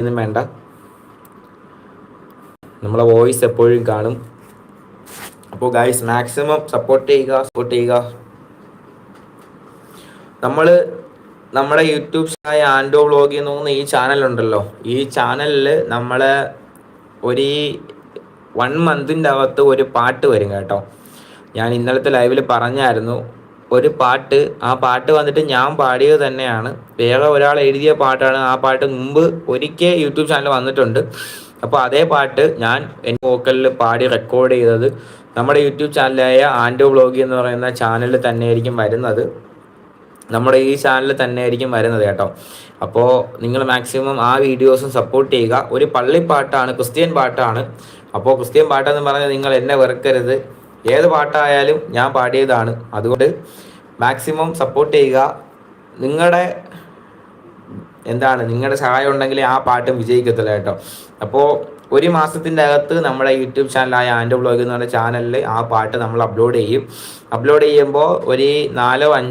ഒന്നും വേണ്ട, നമ്മളെ വോയിസ് എപ്പോഴും കാണും. അപ്പോൾ ഗൈസ് മാക്സിമം സപ്പോർട്ട് ചെയ്യുക. നമ്മുടെ യൂട്യൂബ് ചാനൽ ആൻഡോ വ്ളോഗ് എന്ന് തോന്നുന്ന ഈ ചാനലുണ്ടല്ലോ, ഈ ചാനലിൽ നമ്മളെ ഒരു 1 മന്തിൻ്റെ അകത്ത് ഒരു പാട്ട് വരും കേട്ടോ. ഞാൻ ഇന്നലത്തെ ലൈവിൽ പറഞ്ഞായിരുന്നു ഒരു പാട്ട്. ആ പാട്ട് വന്നിട്ട് ഞാൻ പാടിയത് തന്നെയാണ്, വേറെ ഒരാൾ എഴുതിയ പാട്ടാണ്. ആ പാട്ട് മുമ്പ് ഒരിക്കൽ യൂട്യൂബ് ചാനൽ വന്നിട്ടുണ്ട്. അപ്പോൾ അതേ പാട്ട് ഞാൻ എൻ്റെ വോക്കലിൽ പാടി റെക്കോർഡ് ചെയ്തത് നമ്മുടെ യൂട്യൂബ് ചാനലായ ആൻഡോ വ്ളോഗ് എന്ന് പറയുന്ന ചാനലിൽ തന്നെയായിരിക്കും വരുന്നത്. നമ്മുടെ ഈ ചാനലിൽ തന്നെയായിരിക്കും വരുന്നത് കേട്ടോ. അപ്പോൾ നിങ്ങൾ മാക്സിമം ആ വീഡിയോസും സപ്പോർട്ട് ചെയ്യുക. ഒരു പള്ളിപ്പാട്ടാണ്, ക്രിസ്ത്യൻ പാട്ടാണ്. അപ്പോൾ ക്രിസ്ത്യൻ പാട്ടെന്ന് പറഞ്ഞാൽ നിങ്ങൾ എന്നെ വെറുക്കരുത്, ഏത് പാട്ടായാലും ഞാൻ പാടിയതാണ്. അതുകൊണ്ട് മാക്സിമം സപ്പോർട്ട് ചെയ്യുക. നിങ്ങളുടെ സഹായം ഉണ്ടെങ്കിൽ ആ പാട്ടും വിജയിക്കത്തില്ല കേട്ടോ. അപ്പോൾ 1 മാസത്തിൻ്റെ അകത്ത് നമ്മുടെ യൂട്യൂബ് ചാനലായ ആൻഡോ വ്ളോഗ് എന്ന് പറഞ്ഞ ചാനലിൽ ആ പാട്ട് നമ്മൾ അപ്ലോഡ് ചെയ്യുമ്പോൾ ഒരു 4-5